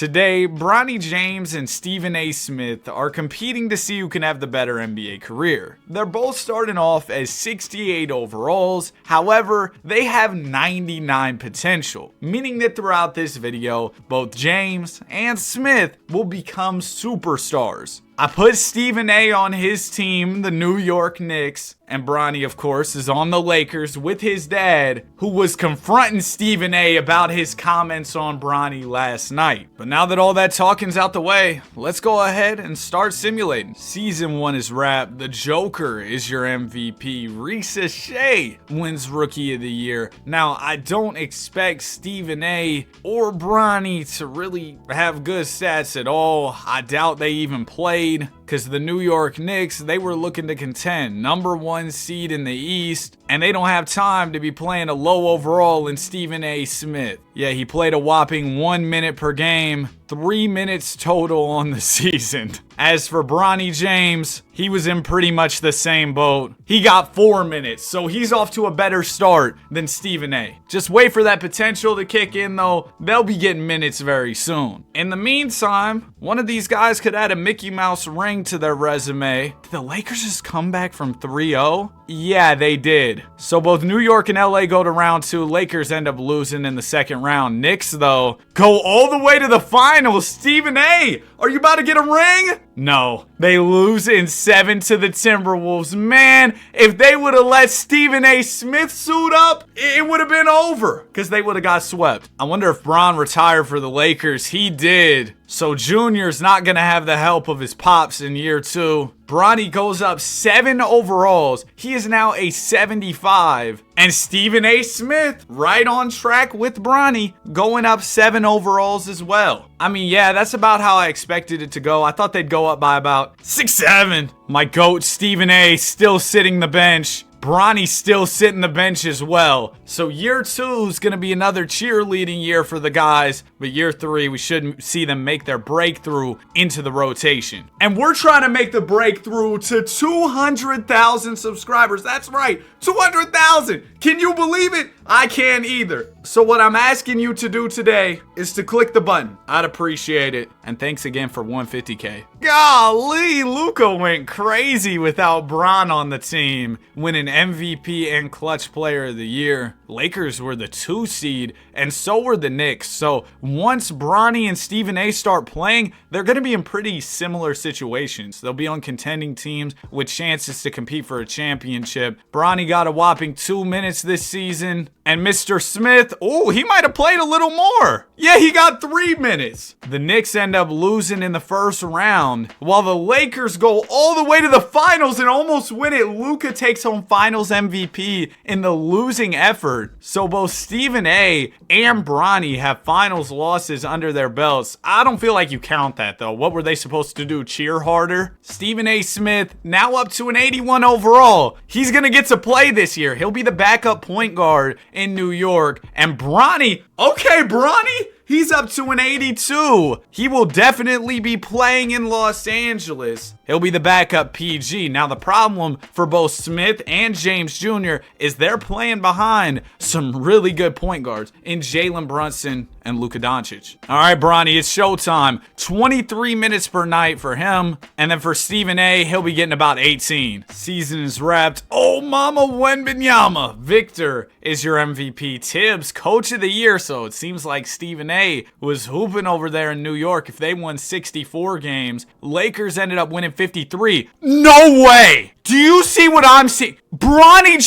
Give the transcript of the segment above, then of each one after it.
Today, Bronny James and Stephen A. Smith are competing to see who can have the better NBA career. They're both starting off as 68 overalls, however, they have 99 potential, meaning that throughout this video, both James and Smith will become superstars. I put Stephen A. on his team, the New York Knicks, and Bronny, of course, is on the Lakers with his dad, who was confronting Stephen A. about his comments on Bronny last night. But now that all that talking's out the way, let's go ahead and start simulating. Season 1 is wrapped. The Joker is your MVP. Risa Shea wins Rookie of the Year. Now, I don't expect Stephen A. or Bronny to really have good stats at all. I doubt they even played, because the New York Knicks, they were looking to contend, number 1 seed in the East, and they don't have time to be playing a low overall in Stephen A. Smith. Yeah, he played a whopping 1 minute per game, 3 minutes total on the season. As for Bronny James, he was in pretty much the same boat. He got 4 minutes, so he's off to a better start than Stephen A. Just wait for that potential to kick in though. They'll be getting minutes very soon. In the meantime, one of these guys could add a Mickey Mouse ring to their resume. Did the Lakers just come back from 3-0? Yeah, they did. So both New York and LA go to round 2. Lakers end up losing in the second round. Knicks, though, go all the way to the finals. Stephen A., are you about to get a ring? No, they lose in 7 to the Timberwolves. Man, if they would have let Stephen A. Smith suit up, it would have been over, because they would have got swept. I wonder if Bron retired for the Lakers. He did. So Junior's not going to have the help of his pops in year 2. Bronny goes up 7 overalls. He is now a 75. And Stephen A. Smith, right on track with Bronny, going up 7 overalls as well. I mean, yeah, that's about how I expected it to go. I thought they'd go up by about 6-7. My GOAT, Stephen A., still sitting the bench. Bronny's still sitting the bench as well. So year 2 is going to be another cheerleading year for the guys. But year 3, we should see them make their breakthrough into the rotation. And we're trying to make the breakthrough to 200,000 subscribers. That's right, 200,000. Can you believe it? I can't either. So what I'm asking you to do today is to click the button. I'd appreciate it. And thanks again for 150K. Golly, Luka went crazy without Bron on the team, winning MVP and Clutch Player of the Year. Lakers were the 2 seed, and so were the Knicks. So once Bronny and Stephen A. start playing, they're going to be in pretty similar situations. They'll be on contending teams with chances to compete for a championship. Bronny got a whopping 2 minutes this season. And Mr. Smith, oh, he might have played a little more. Yeah, he got 3 minutes. The Knicks end up losing in the first round, while the Lakers go all the way to the finals and almost win it. Luka takes home finals MVP in the losing effort. So both Stephen A. and Bronny have finals losses under their belts. I don't feel like you count that, though. What were they supposed to do, cheer harder? Stephen A. Smith, now up to an 81 overall. He's going to get to play this year. He'll be the backup point guard in New York. And Bronny, okay, Bronny, he's up to an 82. He will definitely be playing in Los Angeles. He'll be the backup PG. Now, the problem for both Smith and James Jr. is they're playing behind some really good point guards in Jalen Brunson and Luka Doncic. All right, Bronny, it's showtime. 23 minutes per night for him. And then for Stephen A., he'll be getting about 18. Season is wrapped. Oh, mama Wembanyama. Victor is your MVP. Tibbs, Coach of the Year. So it seems like Stephen A. was hooping over there in New York if they won 64 games. Lakers ended up winning 53. No way! Do you see what I'm seeing? Bronny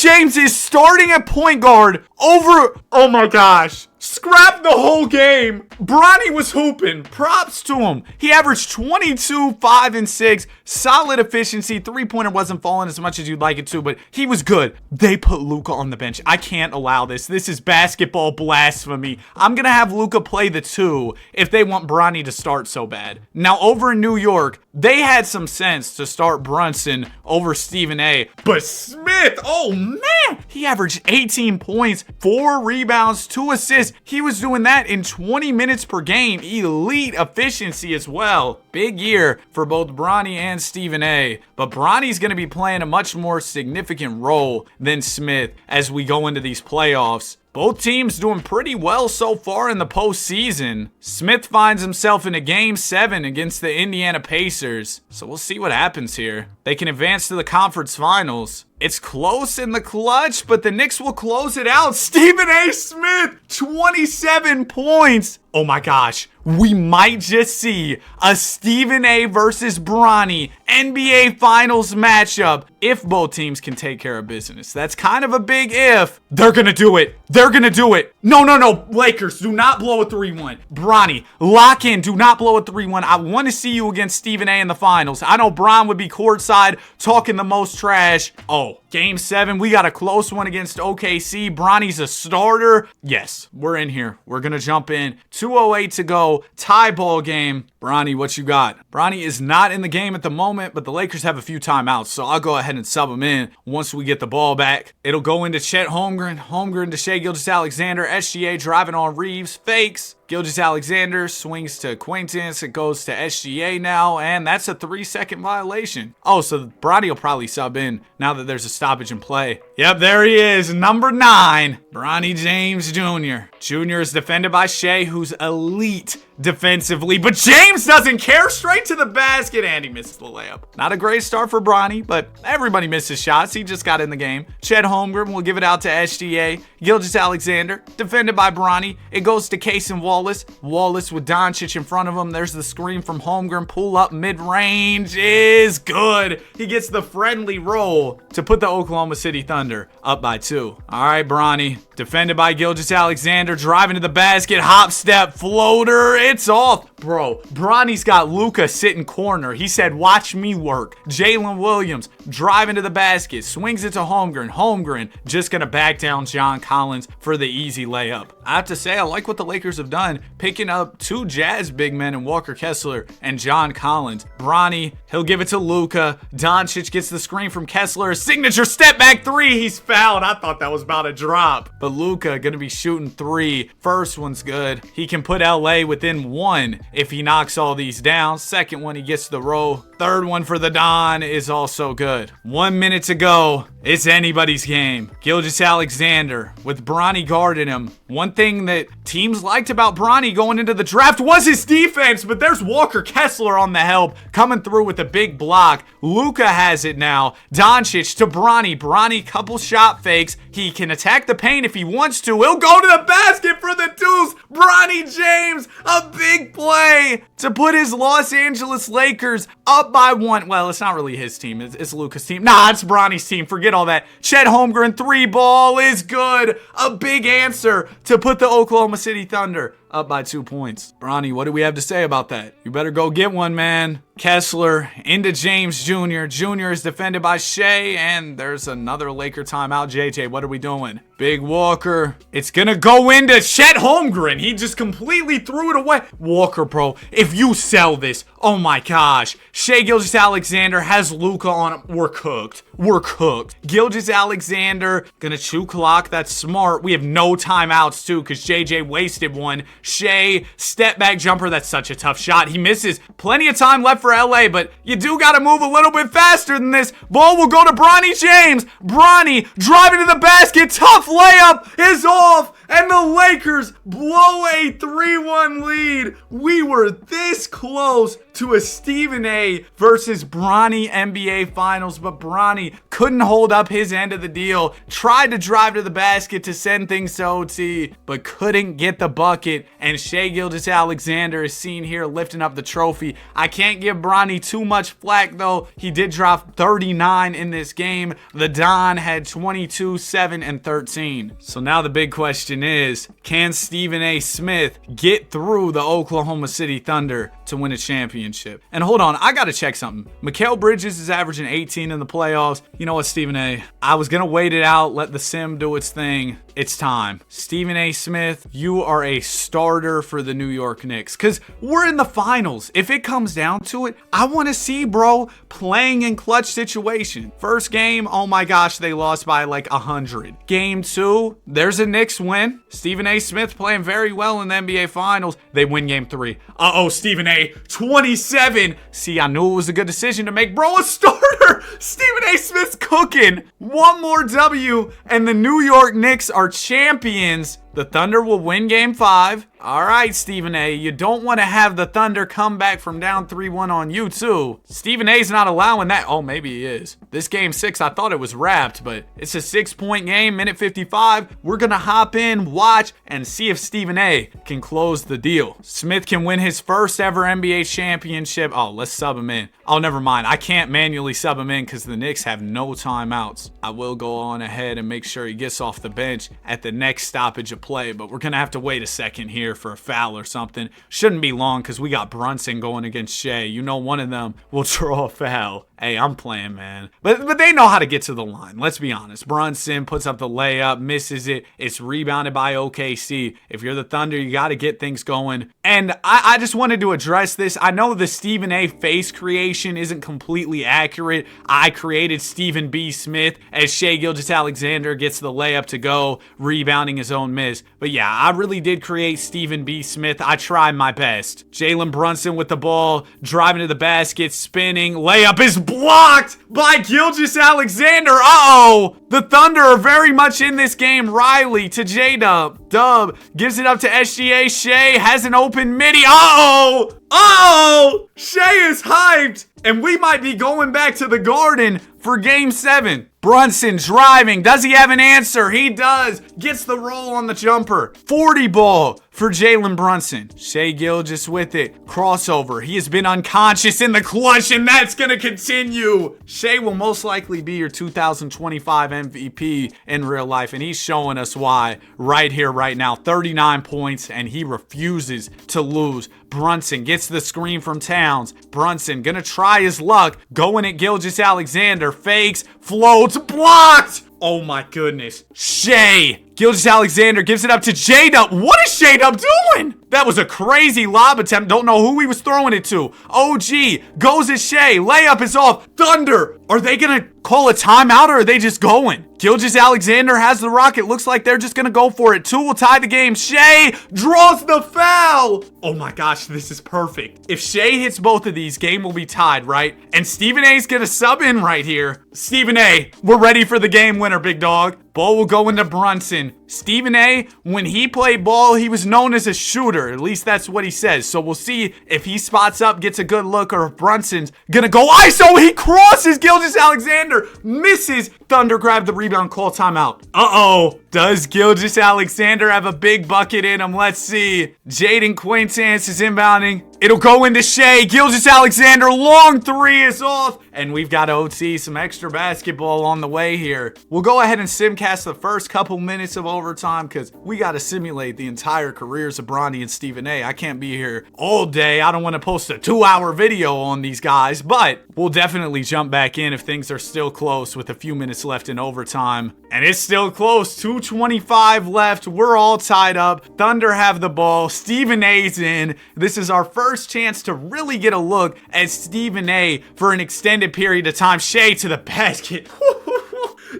James is starting at point guard over, oh my gosh. Scrap the whole game. Bronny was hooping. Props to him. He averaged 22, 5, and 6. Solid efficiency. Three-pointer wasn't falling as much as you'd like it to, but he was good. They put Luka on the bench. I can't allow this. This is basketball blasphemy. I'm going to have Luka play the 2 if they want Bronny to start so bad. Now, over in New York, they had some sense to start Brunson over Stephen A. But Smith, oh man, he averaged 18 points, 4 rebounds, 2 assists. He was doing that in 20 minutes per game. Elite efficiency as well. Big year for both Bronny and Stephen A. But Bronny's going to be playing a much more significant role than Smith as we go into these playoffs. Both teams doing pretty well so far in the postseason. Smith finds himself in a Game 7 against the Indiana Pacers, so we'll see what happens here. They can advance to the conference finals. It's close in the clutch, but the Knicks will close it out. Stephen A. Smith, 27 points. Oh my gosh, we might just see a Stephen A. versus Bronny NBA Finals matchup if both teams can take care of business. That's kind of a big if. They're gonna do it. They're gonna do it. No. Lakers, do not blow a 3-1. Bronny, lock in. Do not blow a 3-1. I want to see you against Stephen A. in the finals. I know Bron would be courtside talking the most trash. Oh, Game 7, we got a close one against OKC. Bronny's a starter. Yes, we're in here. We're going to jump in. 2:08 to go. Tie ball game. Bronny, what you got? Bronny is not in the game at the moment, but the Lakers have a few timeouts, so I'll go ahead and sub him in once we get the ball back. It'll go into Chet Holmgren. Holmgren to Shai Gilgeous-Alexander. SGA driving on Reeves. Fakes. Gilgeous-Alexander swings to Acquaintance. It goes to SGA now, and that's a 3-second violation. Oh, so Bronny will probably sub in now that there's a stoppage in play. Yep, there he is, number 9, Bronny James Jr. Jr. is defended by Shai, who's elite defensively, but James doesn't care. Straight to the basket, and he misses the layup. Not a great start for Bronny, but everybody misses shots. He just got in the game. Chet Holmgren will give it out to SGA. Gilgeous-Alexander, defended by Bronny. It goes to Case and Wallace. Wallace with Doncic in front of him. There's the screen from Holmgren. Pull up mid-range is good. He gets the friendly roll to put the Oklahoma City Thunder up by 2. All right, Bronny, defended by Gilgeous-Alexander, driving to the basket, hop step, floater. It's off. Bro, Bronny's got Luka sitting corner. He said, watch me work. Jalen Williams driving to the basket, swings it to Holmgren. Holmgren just going to back down John Collins for the easy layup. I have to say, I like what the Lakers have done, picking up 2 Jazz big men in Walker Kessler and John Collins. Bronny, he'll give it to Luka. Doncic gets the screen from Kessler. A signature step back 3. He's fouled. I thought that was about to drop. But Luka going to be shooting 3. First one's good. He can put LA within 1 if he knocks all these down. Second one, he gets the roll. Third one for the Don is also good. 1 minute to go. It's anybody's game. Gilgeous-Alexander with Bronny guarding him. One thing that teams liked about Bronny going into the draft was his defense, but there's Walker Kessler on the help, coming through with a big block. Luka has it now. Doncic to Bronny. Bronny, couple shot fakes. He can attack the paint if he wants to. He'll go to the basket for the deuce. Bronny James, a big play to put his Los Angeles Lakers up by 1. Well, it's not really his team. It's Luka's team. Nah, it's Bronny's team. Forget all that. Chet Holmgren 3 ball is good. A big answer to put the Oklahoma City Thunder up by 2 points. Bronny, what do we have to say about that? You better go get one, man. Kessler into James Jr. Jr. is defended by Shai, and there's another Laker timeout. JJ, what are we doing? Big Walker. It's gonna go into Chet Holmgren. He just completely threw it away. Walker, bro, if you sell this, oh my gosh. Shai Gilgeous-Alexander has Luka on him. We're cooked. We're cooked. Gilgeous-Alexander gonna chew clock. That's smart. We have no timeouts too, because JJ wasted one. Shai, step back jumper. That's such a tough shot. He misses. Plenty of time left for LA, but you do got to move a little bit faster than this. Ball will go to Bronny James. Bronny driving to the basket. Tough layup is off, and the Lakers blow a 3-1 lead. We were this close to a Stephen A. versus Bronny NBA Finals, but Bronny couldn't hold up his end of the deal. Tried to drive to the basket to send things to OT, but couldn't get the bucket, and Shai Gilgeous-Alexander is seen here lifting up the trophy. I can't give Bronny too much flack, though. He did drop 39 in this game. The Don had 22, 7, and 13. So now the big question is, can Stephen A. Smith get through the Oklahoma City Thunder to win a championship? And hold on, I gotta check something. Mikal Bridges is averaging 18 in the playoffs. You know what, Stephen A., I was gonna wait it out, let the sim do its thing. It's time. Stephen A. Smith, you are a starter for the New York Knicks, because we're in the finals. If it comes down to it, I want to see, bro, playing in clutch situation. First game, oh my gosh, they lost by like 100. Game 2, there's a Knicks win. man. Stephen A. Smith playing very well in the NBA Finals. They win game 3. Uh-oh, Stephen A. 27. See, I knew it was a good decision to make. Bro, a starter. Stephen A. Smith's cooking. One more W, and the New York Knicks are champions. The Thunder will win game 5. All right, Stephen A., you don't want to have the Thunder come back from down 3-1 on you, too. Stephen A's not allowing that. Oh, maybe he is. This game 6, I thought it was wrapped, but it's a 6-point game, minute 55. We're going to hop in, watch, and see if Stephen A. can close the deal. Smith can win his first ever NBA championship. Oh, let's sub him in. Oh, never mind. I can't manually sub him in because the Knicks have no timeouts. I will go on ahead and make sure he gets off the bench at the next stoppage of play, but we're going to have to wait a second here for a foul or something. Shouldn't be long because we got Brunson going against Shea. You know one of them will draw a foul. Hey, I'm playing, man. But they know how to get to the line. Let's be honest. Brunson puts up the layup, misses it. It's rebounded by OKC. If you're the Thunder, you got to get things going. And I just wanted to address this. I know the Stephen A. face creation isn't completely accurate. I created Stephen B. Smith as Shea Gilgeous-Alexander gets the layup to go, rebounding his own miss. But yeah, I really did create Stephen B. Smith. I tried my best. Jalen Brunson with the ball, driving to the basket, spinning. Layup is blocked by Gilgeous-Alexander. Uh-oh. The Thunder are very much in this game. Riley to J-Dub. Dub gives it up to SGA. Shea has an open midi. Uh-oh. Uh-oh. Shea is hyped. And we might be going back to the Garden for game 7. Brunson driving. Does he have an answer? He does. Gets the roll on the jumper. 40 ball for Jalen Brunson. Shea Gilgeous with it. Crossover. He has been unconscious in the clutch, and that's going to continue. Shea will most likely be your 2025 MVP in real life, and he's showing us why right here, right now. 39 points, and he refuses to lose. Brunson gets the screen from Towns. Brunson gonna try his luck. Going at Gilgeous-Alexander. Fakes. Floats. Blocked. Oh my goodness. Shea Gilgeous-Alexander gives it up to J-Dub. What is J-Dub doing? That was a crazy lob attempt. Don't know who he was throwing it to. OG goes at Shea. Layup is off. Thunder. Are they going to call a timeout or are they just going? Gilgeous-Alexander has the rock. It looks like they're just going to go for it. 2 will tie the game. Shea draws the foul. Oh my gosh, this is perfect. If Shea hits both of these, game will be tied, right? And Stephen A is going to sub in right here. Stephen A, we're ready for the game winner, big dog. Ball will go into Brunson. Stephen A, when he played ball, he was known as a shooter. At least that's what he says. So we'll see if he spots up, gets a good look, or if Brunson's gonna go ISO. He crosses Gilgeous-Alexander. Misses. Thunder grab the rebound, call timeout. Uh-oh. Does Gilgeous-Alexander have a big bucket in him? Let's see. Jaden Quaintance is inbounding. It'll go into Shea. Gilgeous-Alexander, long 3 is off. And we've got OT, some extra basketball on the way here. We'll go ahead and simcast the first couple minutes of overtime because we got to simulate the entire careers of Bronny and Stephen A. I can't be here all day. I don't want to post a 2-hour video on these guys, but we'll definitely jump back in if things are still close with a few minutes left in overtime. And it's still close. 2:25 left. We're all tied up. Thunder have the ball. Stephen A's in. This is our first chance to really get a look at Stephen A for an extended period of time. Shea to the basket.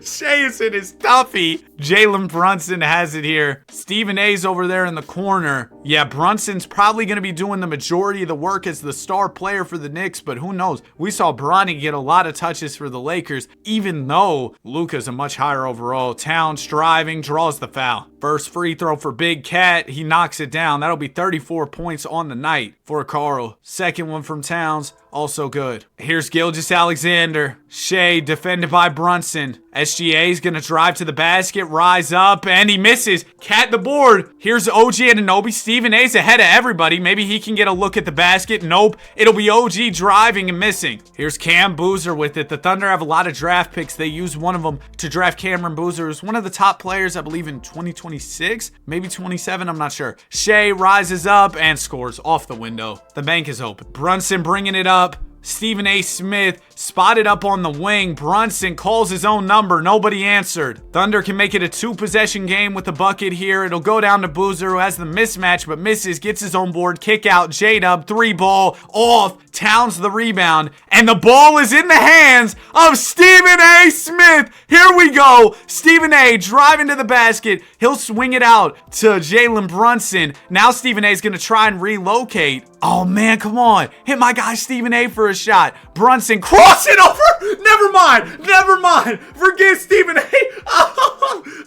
Shea is in his stuffy. Jalen Brunson has it here. Stephen A's over there in the corner. Yeah, Brunson's probably going to be doing the majority of the work as the star player for the Knicks, but who knows? We saw Bronny get a lot of touches for the Lakers, even though Luka's a much higher overall. Towns driving, draws the foul. First free throw for Big Cat. He knocks it down. That'll be 34 points on the night for Carl. Second one from Towns. Also good. Here's Gilgeous-Alexander. Shea defended by Brunson. SGA's gonna drive to the basket, rise up, and he misses. Cat the board. Here's OG Anunoby. Stephen A's ahead of everybody. Maybe he can get a look at the basket. Nope. It'll be OG driving and missing. Here's Cam Boozer with it. The Thunder have a lot of draft picks. They used one of them to draft Cameron Boozer, who's one of the top players, I believe, in 2026, maybe 27. I'm not sure. Shea rises up and scores off the window. The bank is open. Brunson bringing it up. Stephen A. Smith spotted up on the wing. Brunson calls his own number. Nobody answered. Thunder can make it a 2-possession game with a bucket here. It'll go down to Boozer, who has the mismatch but misses, gets his own board, kick out, J-Dub, 3-ball, off, Towns the rebound, and the ball is in the hands of Stephen A. Smith. Here we go. Stephen A. driving to the basket. He'll swing it out to Jalen Brunson. Now Stephen A. is going to try and relocate. Oh, man, come on. Hit my guy Stephen A. for a shot. Brunson, cross it over. Never mind. Forget Stephen A.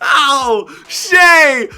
Oh, Shay,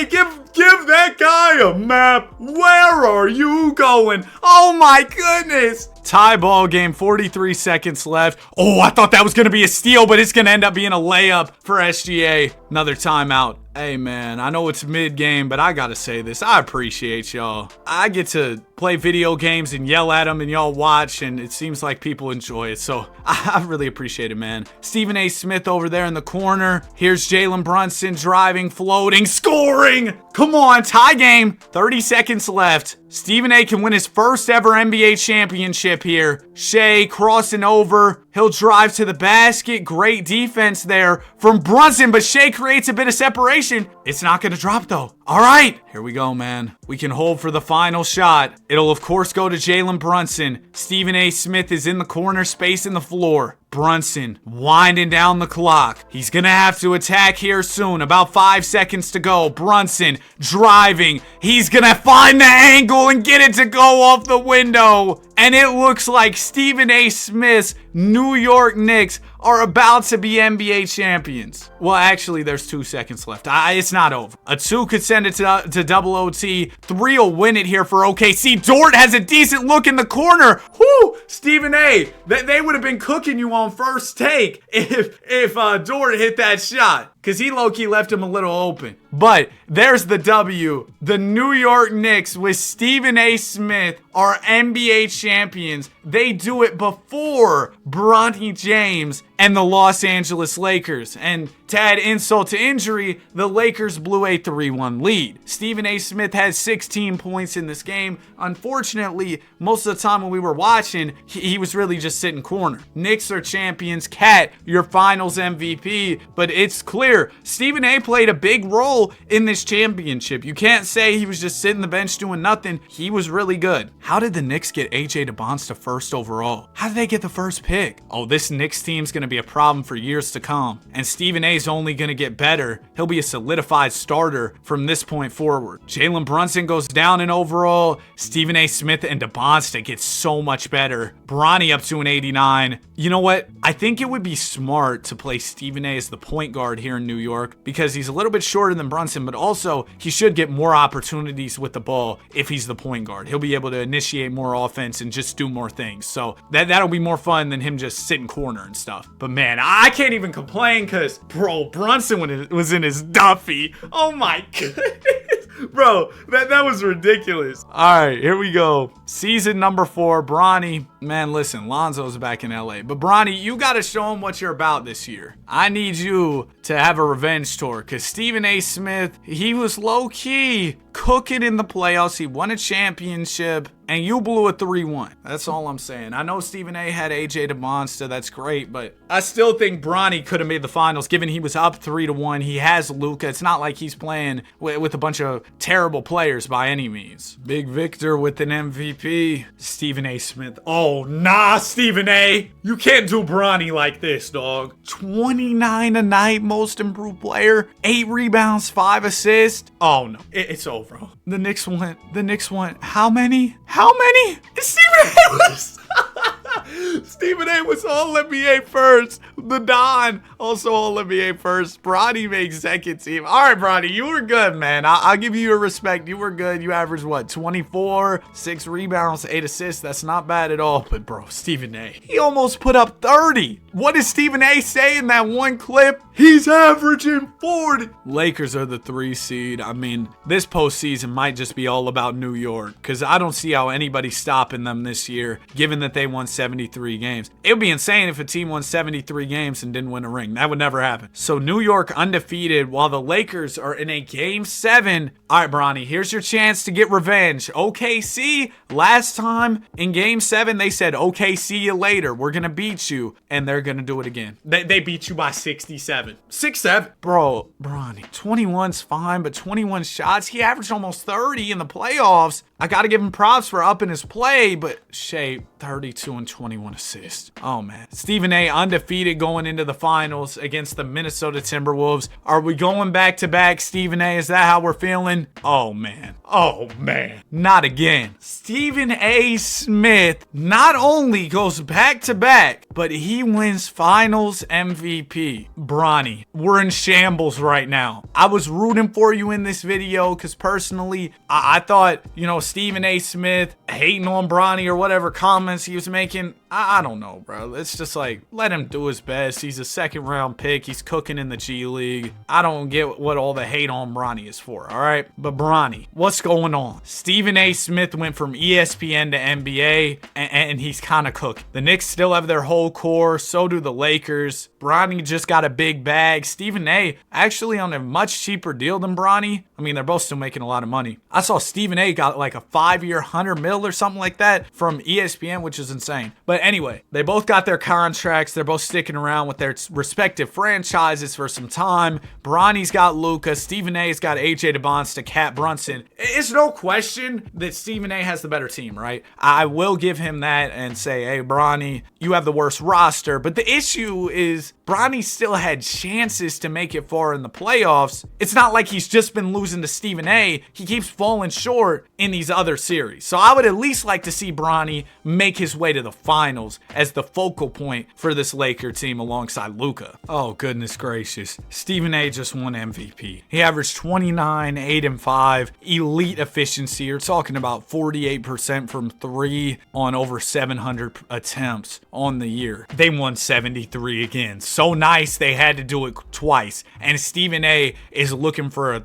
give that guy a map. Where are you going? Oh, my goodness. Tie ball game, 43 seconds left. Oh, I thought that was going to be a steal, but it's going to end up being a layup for SGA. Another timeout. Hey, man, I know it's mid-game, but I gotta say this. I appreciate y'all. I get to play video games and yell at them, and y'all watch, and it seems like people enjoy it, so I really appreciate it, man. Stephen A. Smith over there in the corner. Here's Jalen Brunson driving, floating, scoring! Come on, tie game. 30 seconds left. Stephen A. can win his first ever NBA championship here. Shea crossing over. He'll drive to the basket. Great defense there from Brunson, but Shea creates a bit of separation. It's not going to drop, though. All right, here we go, man. We can hold for the final shot. It'll, of course, go to Jalen Brunson. Stephen A. Smith is in the corner, spacing the floor. Brunson winding down the clock. He's gonna have to attack here soon. About 5 seconds to go. Brunson driving. He's gonna find the angle and get it to go off the window. And it looks like Stephen A. Smith's New York Knicks are about to be NBA champions. Well, actually, there's 2 seconds left. It's not over. A 2 could send it to double OT. 3 will win it here for OKC. Dort has a decent look in the corner. Whoo! Stephen A. They would have been cooking you on first take if Dort hit that shot, because he low-key left him a little open. But there's the W. The New York Knicks with Stephen A. Smith are NBA champions. They do it before Bronny James and the Los Angeles Lakers. And to add insult to injury, the Lakers blew a 3-1 lead. Stephen A. Smith had 16 points in this game. Unfortunately, most of the time when we were watching, he was really just sitting corner. Knicks are champions. Cat, your finals MVP. But it's clear, Stephen A. played a big role in this championship. You can't say he was just sitting the bench doing nothing. He was really good. How did the Knicks get AJ DeBonsta first overall? How did they get the first pick? Oh, this Knicks team's going to be a problem for years to come. And Stephen A's only going to get better. He'll be a solidified starter from this point forward. Jalen Brunson goes down in overall. Stephen A. Smith and DeBonsta get so much better. Bronny up to an 89. You know what? I think it would be smart to play Stephen A. as the point guard here in New York, because he's a little bit shorter than Brunson, but also he should get more opportunities with the ball if he's the point guard. He'll be able to initiate more offense and just do more things. So that'll be more fun than him just sitting corner and stuff. But man, I can't even complain, because bro, Brunson was in his Duffy. Oh my goodness. Bro, that was ridiculous. All right, here we go. Season number 4, Bronny. Man, listen, Lonzo's back in LA. But Bronny, you got to show him what you're about this year. I need you to have a revenge tour, because Stephen A. Smith, he was low-key cooking in the playoffs. He won a championship, and you blew a 3-1. That's all I'm saying. I know Stephen A. had AJ DeMonsta. That's great, but I still think Bronny could have made the finals, given he was up 3-1. He has Luka. It's not like he's playing with a bunch of terrible players by any means. Big Victor with an MVP. Stephen A. Smith. Oh, nah, Stephen A. You can't do Bronny like this, dog. 29 a night, most improved player. 8 rebounds, 5 assists. Oh, no. It's over. The Knicks went how many? Stephen A. was All-NBA first. The Don, also All-NBA first. Bronny makes second team. All right, Bronny, you were good, man. I'll give you your respect. You were good. You averaged, what, 24, 6 rebounds, 8 assists. That's not bad at all. But, bro, Stephen A., he almost put up 30. What does Stephen A. say in that one clip? He's averaging 40. Lakers are the 3 seed. I mean, this postseason might just be all about New York, because I don't see how anybody's stopping them this year, given that they won 73 73 games. It would be insane if a team won 73 games and didn't win a ring. That would never happen. So New York undefeated while the Lakers are in a game 7. All right, Bronny, here's your chance to get revenge. OKC, last time in game 7, they said, okay, see you later. We're going to beat you. And they're going to do it again. They beat you by 67. 6-7. Bro, Bronny, 21's fine, but 21 shots. He averaged almost 30 in the playoffs. I got to give him props for upping his play, but Shea, 32 and 21 assists. Oh, man. Stephen A. undefeated going into the finals against the Minnesota Timberwolves. Are we going back-to-back, Stephen A.? Is that how we're feeling? Oh, man. Oh, man. Not again. Stephen A. Smith not only goes back-to-back, but he wins finals MVP. Bronny, we're in shambles right now. I was rooting for you in this video because personally, I thought, Stephen A. Smith hating on Bronny or whatever comments he was making. I don't know, bro. It's just like, let him do his best. He's a second-round pick. He's cooking in the G League. I don't get what all the hate on Bronny is for, all right? But Bronny, what's going on? Stephen A. Smith went from ESPN to NBA, and he's kind of cooking. The Knicks still have their whole core. So do the Lakers. Bronny just got a big bag. Stephen A. actually on a much cheaper deal than Bronny. I mean, they're both still making a lot of money. I saw Stephen A. got like a 5-year, 100 mil or something like that from ESPN, which is insane. But anyway, they both got their contracts. They're both sticking around with their respective franchises for some time. Bronny's got Luka. Stephen A.'s got AJ DeBonsta, Cat Brunson. It's no question that Stephen A. has the better team, right? I will give him that and say, hey, Bronny, you have the worst roster. But the issue is Bronny still had chances to make it far in the playoffs. It's not like he's just been losing to Stephen A. He keeps falling short in these other series. So I would at least like to see Bronny make his way to the finals as the focal point for this Laker team alongside Luka. Oh, goodness gracious. Stephen A. just won MVP. He averaged 29, 8, and 5. Elite efficiency. You're talking about 48% from 3 on over 700 attempts on the year. They won 73 again. So nice they had to do it twice. And Stephen A. is looking for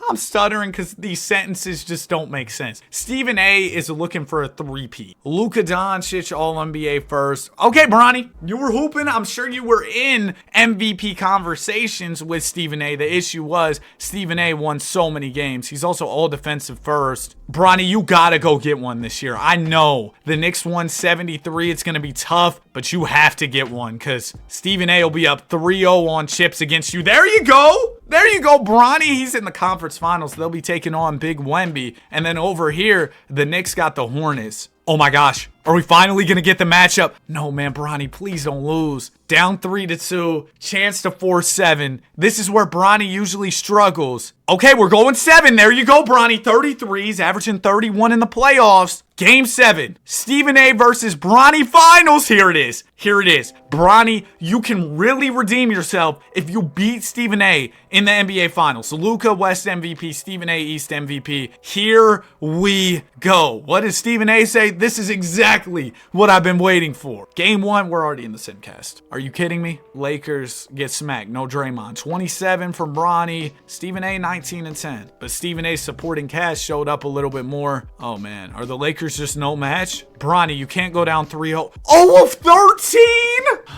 I'm stuttering because these sentences just don't make sense. Stephen A. is looking for a three-peat. Luka Doncic, All-NBA first. Okay, Bronny, you were hooping. I'm sure you were in MVP conversations with Stephen A. The issue was Stephen A. won so many games. He's also All-Defensive first. Bronny, you gotta go get one this year. I know the Knicks won 73. It's gonna be tough, but you have to get one because Stephen A. will be up 3-0 on chips against you. There you go. There you go, Bronny. He's in the conference finals. They'll be taking on Big Wemby. And then over here, the Knicks got the Hornets. Oh my gosh. Are we finally going to get the matchup? No, man, Bronny, please don't lose. Down 3-2, chance to force 7. This is where Bronny usually struggles. Okay, we're going 7. There you go, Bronny. 33s, averaging 31 in the playoffs. Game 7, Stephen A. versus Bronny finals. Here it is. Here it is. Bronny, you can really redeem yourself if you beat Stephen A. in the NBA finals. Luka West MVP, Stephen A. East MVP. Here we go. What does Stephen A. say? This is exactly what I've been waiting for. Game 1, we're already in the simcast. Are you kidding me? Lakers get smacked. No Draymond. 27 from Bronny. Stephen A. 19 and 10. But Stephen A.'s supporting cast showed up a little bit more. Oh, man. Are the Lakers just no match? Bronny, you can't go down 3-0. Oh, of 13?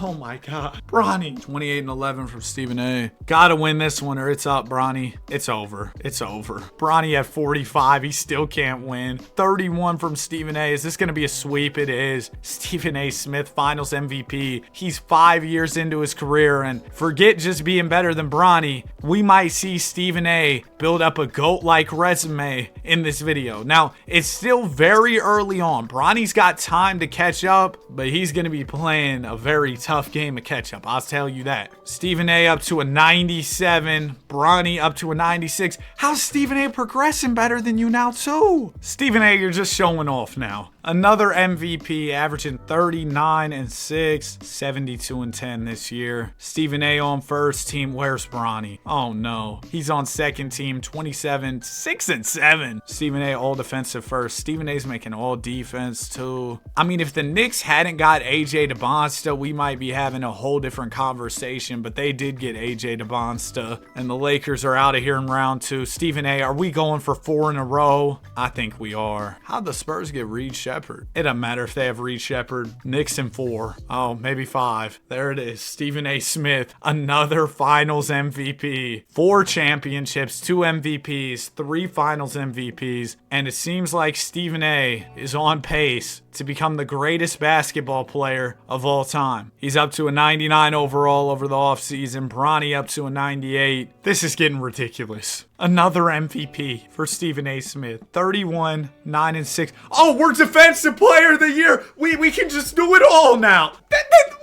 Oh, my God. Bronny. 28 and 11 from Stephen A. Gotta win this one or it's up, Bronny. It's over. It's over. Bronny at 45. He still can't win. 31 from Stephen A. Is this going to be a sweep? It is. Stephen A. Smith, finals MVP. He's 5 years into his career, and forget just being better than Bronny. We might see Stephen A. build up a GOAT-like resume in this video. Now, it's still very early on. Bronny's got time to catch up, but he's going to be playing a very tough game to catch up. I'll tell you that. Stephen A. up to a 97. Bronny up to a 96. How's Stephen A. progressing better than you now, too? Stephen A., you're just showing off now. Another MVP, averaging 39 and 6, 72 and 10 this year. Stephen A. on first team. Where's Bronny? Oh no, he's on second team. 27, 6 and 7. Stephen A. all defensive first. Stephen A.'s making all defense too. I mean, if the Knicks hadn't got AJ DeBonsta, we might might be having a whole different conversation, but they did get AJ DeBonsta, and the Lakers are out of here in round 2. Stephen A, are we going for 4 in a row? I think we are. How'd the Spurs get Reed Shepherd? It doesn't matter if they have Reed Shepherd. Knicks in 4. Oh, maybe 5. There it is. Stephen A. Smith, another finals MVP. 4 championships, 2 MVPs, 3 finals MVPs, and it seems like Stephen A. is on pace to become the greatest basketball player of all time. He's up to a 99 overall over the offseason. Bronny up to a 98. This is getting ridiculous. Another MVP for Stephen A. Smith. 31, 9, and 6. Oh, we're Defensive Player of the Year. We can just do it all now.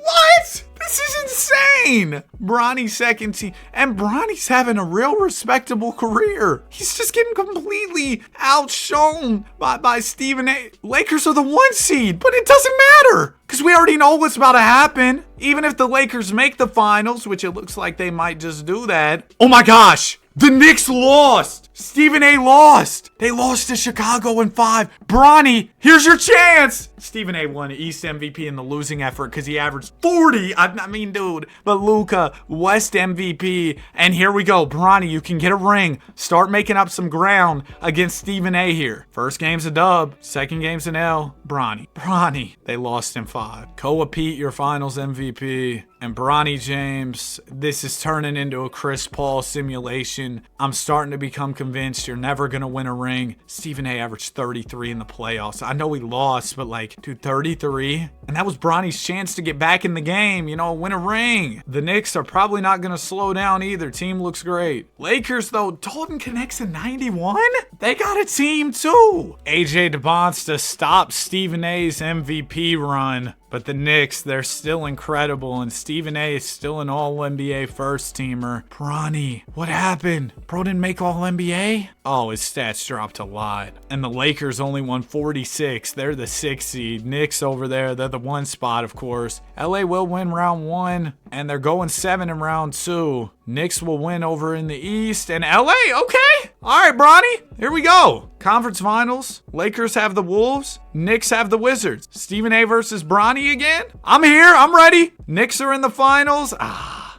What? This is insane. Bronny's second team. And Bronny's having a real respectable career. He's just getting completely outshone by Stephen A. Lakers are the 1 seed, but it doesn't matter because we already know what's about to happen. Even if the Lakers make the finals, which it looks like they might just do that. Oh my gosh. The Knicks lost. Stephen A. lost. They lost to Chicago in 5. Bronny, here's your chance. Stephen A. won East MVP in the losing effort because he averaged 40. I mean, dude. But Luka, West MVP. And here we go. Bronny, you can get a ring. Start making up some ground against Stephen A. here. First game's a dub. Second game's an L. Bronny. They lost in 5. Koa Pete, your finals MVP. And Bronny James, this is turning into a Chris Paul simulation. I'm starting to become convinced you're never going to win a ring. Stephen A. averaged 33 in the playoffs. I know he lost, but dude, 33? And that was Bronny's chance to get back in the game, win a ring. The Knicks are probably not going to slow down either. Team looks great. Lakers, though, Dalton connects a 91? They got a team, too. AJ DeBonsta stopped Stephen A.'s MVP run. But the Knicks, they're still incredible, and Stephen A. is still an All-NBA first-teamer. Bronny, what happened? Bro didn't make All-NBA? Oh, his stats dropped a lot. And the Lakers only won 46. They're the 6th seed. Knicks over there, they're the 1 spot, of course. LA will win round 1, and they're going 7 in round 2. Knicks will win over in the East, and LA, okay. All right, Bronny, here we go. Conference Finals. Lakers have the Wolves. Knicks have the Wizards. Stephen A. versus Bronny again? I'm here. I'm ready. Knicks are in the finals.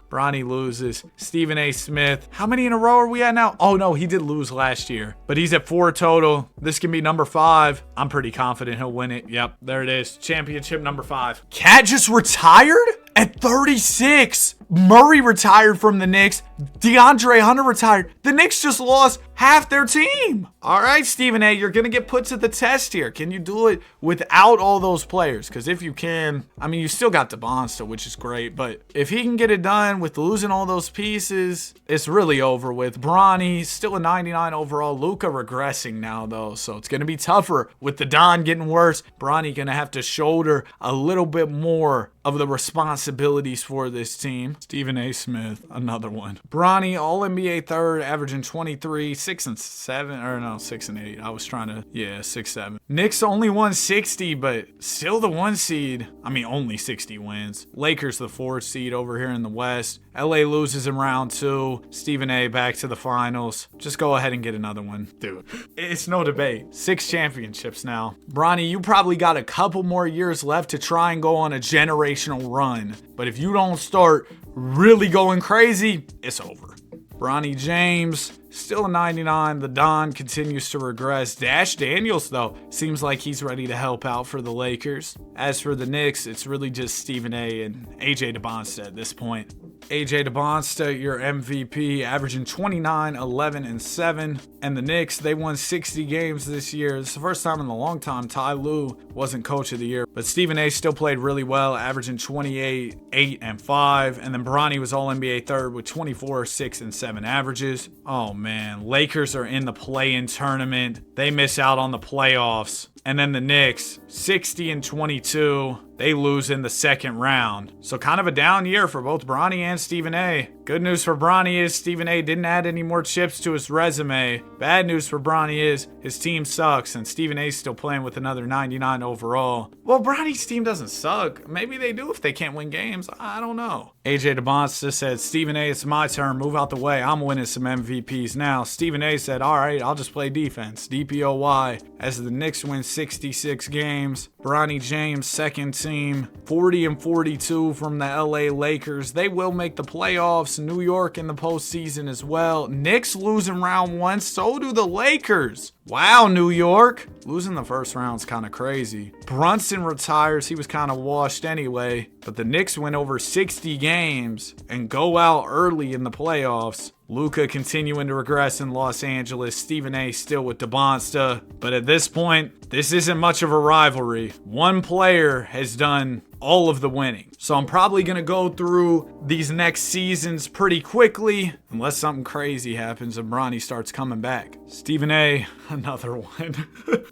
Bronny loses. Stephen A. Smith. How many in a row are we at now? Oh, no, he did lose last year. But he's at 4 total. This can be number 5. I'm pretty confident he'll win it. Yep, there it is. Championship number 5. Cat just retired at 36. Murray retired from the Knicks. DeAndre Hunter retired. The Knicks just lost half their team. All right, Stephen A., you're going to get put to the test here. Can you do it without all those players? Because if you can, you still got DeBonsta, which is great. But if he can get it done with losing all those pieces, it's really over with. Bronny, still a 99 overall. Luka regressing now, though. So it's going to be tougher with the Don getting worse. Bronny going to have to shoulder a little bit more of the responsibilities for this team. Stephen A. Smith, another one. Bronny, All-NBA third, averaging 23, 6 and 7, or no, 6 and 8. I was trying to, 6, 7. Knicks only won 60, but still the 1 seed. Only 60 wins. Lakers the 4th seed over here in the West. LA loses in round 2. Stephen A. back to the finals. Just go ahead and get another one. Dude, it's no debate. 6 championships now. Bronny, you probably got a couple more years left to try and go on a generational run. But if you don't start really going crazy, it's over. Bronny James, still a 99. The Don continues to regress. Dash Daniels, though, seems like he's ready to help out for the Lakers. As for the Knicks, it's really just Stephen A. and AJ DeBonsta at this point. AJ DeBonsta, your MVP, averaging 29, 11, and 7. And the Knicks, they won 60 games this year. It's the first time in a long time Ty Lue wasn't coach of the year. But Stephen A. still played really well, averaging 28, 8, and 5. And then Bronny was All-NBA third with 24, 6, and 7 averages. Oh, man. Lakers are in the play-in tournament. They miss out on the playoffs. And then the Knicks, 60 and 22. They lose in the second round. So kind of a down year for both Bronny and Stephen A. Good news for Bronny is Stephen A didn't add any more chips to his resume. Bad news for Bronny is his team sucks and Stephen A's still playing with another 99 overall. Well, Bronny's team doesn't suck. Maybe they do if they can't win games. I don't know. AJ DeBonsta said, Stephen A, it's my turn. Move out the way. I'm winning some MVPs now. Stephen A said, all right, I'll just play defense. DPOY. As the Knicks win 66 games. Bronny James, second team. 40-42 from the LA Lakers. They will make the playoffs. New York in the postseason as well. Knicks losing round one. So do the Lakers. Wow, New York. Losing the first round's kind of crazy. Brunson retires. He was kind of washed anyway. But the Knicks win over 60 games and go out early in the playoffs. Luka continuing to regress in Los Angeles. Stephen A still with DeBonsta. But at this point, this isn't much of a rivalry. One player has done all of the winning. So I'm probably going to go through these next seasons pretty quickly, unless something crazy happens and Bronny starts coming back. Stephen A, another one.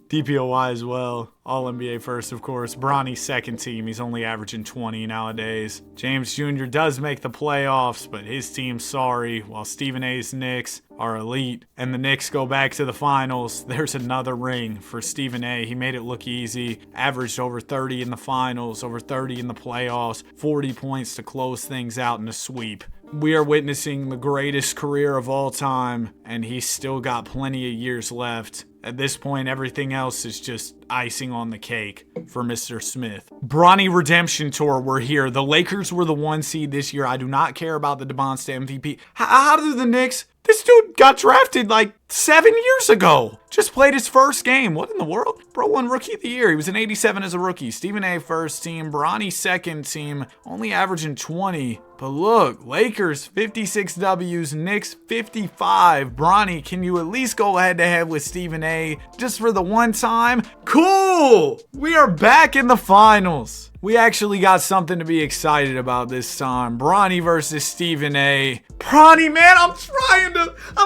DPOY as well. All-NBA first, of course. Bronny second team. He's only averaging 20 nowadays. James Jr. does make the playoffs, but his team's sorry, while Stephen A's Knicks are elite. And the Knicks go back to the finals. There's another ring for Stephen A. He made it look easy. Averaged over 30 in the finals, over 30 in the playoffs, 40 points to close things out in a sweep. We are witnessing the greatest career of all time, and he's still got plenty of years left. At this point, everything else is just icing on the cake for Mr. Smith. Bronny Redemption Tour, we're here. The Lakers were the 1 seed this year. I do not care about the DeBonsta MVP. How do the Knicks? This dude got drafted like 7 years ago. Just played his first game. What in the world? Bro won Rookie of the Year. He was an 87 as a rookie. Stephen A first team. Bronny second team. Only averaging 20. But look, Lakers 56 W's, Knicks 55. Bronny, can you at least go head to head with Stephen A just for the one time? Cool! We are back in the finals. We actually got something to be excited about this time. Bronny versus Stephen A. Bronny, man, I'm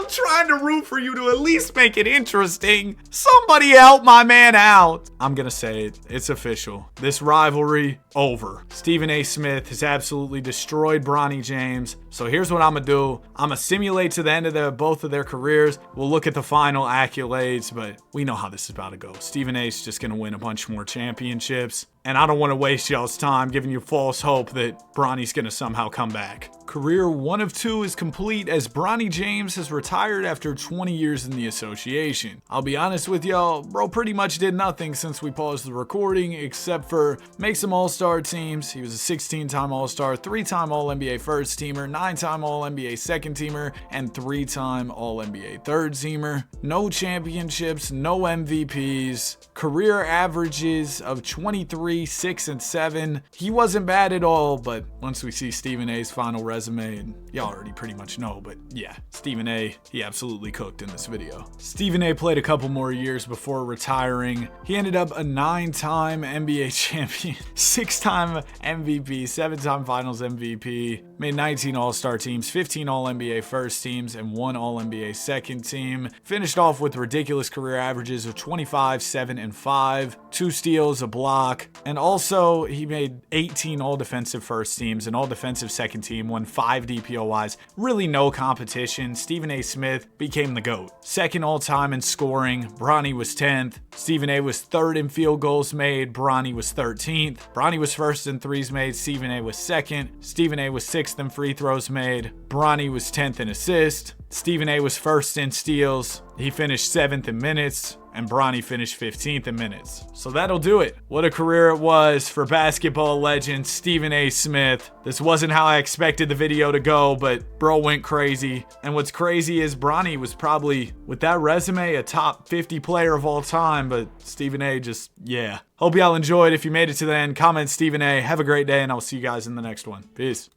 trying to root for you to at least make it interesting. Somebody help my man out. I'm gonna say it. It's official. This rivalry, over. Stephen A. Smith has absolutely destroyed Bronny James. So here's what I'm gonna do. I'm gonna simulate to the end of both of their careers. We'll look at the final accolades, but we know how this is about to go. Stephen A's just gonna win a bunch more championships. And I don't want to waste y'all's time giving you false hope that Bronny's going to somehow come back. Career 1 of 2 is complete as Bronny James has retired after 20 years in the association. I'll be honest with y'all, bro pretty much did nothing since we paused the recording except for make some all-star teams. He was a 16-time all-star, 3-time all-NBA first teamer, 9-time all-NBA second teamer, and 3-time all-NBA third teamer. No championships, no MVPs. Career averages of 23, 6, and 7. He wasn't bad at all, but once we see Stephen A's final resume, and y'all already pretty much know, but yeah, Stephen A, he absolutely cooked in this video. Stephen A played a couple more years before retiring. He ended up a 9-time NBA champion, 6-time MVP, 7-time finals MVP, made 19 all-star teams, 15 all-NBA first teams, and 1 all-NBA second team. Finished off with ridiculous career averages of 25, 7, and 5, 2 steals, a block, and also he made 18 all-defensive first teams, an all-defensive second team, won 5 DPOYs. Really no competition. Stephen A. Smith became the GOAT. Second all-time in scoring. Bronny was 10th. Stephen A. was 3rd in field goals made. Bronny was 13th. Bronny was 1st in threes made. Stephen A. was 2nd. Stephen A. was 6th in free throws made. Bronny was 10th in assists. Stephen A. was 1st in steals. He finished 7th in minutes. And Bronny finished 15th in minutes. So that'll do it. What a career it was for basketball legend Stephen A. Smith. This wasn't how I expected the video to go, but bro went crazy. And what's crazy is Bronny was probably, with that resume, a top 50 player of all time, but Stephen A. just, yeah. Hope y'all enjoyed. If you made it to the end, comment Stephen A. Have a great day, and I'll see you guys in the next one. Peace.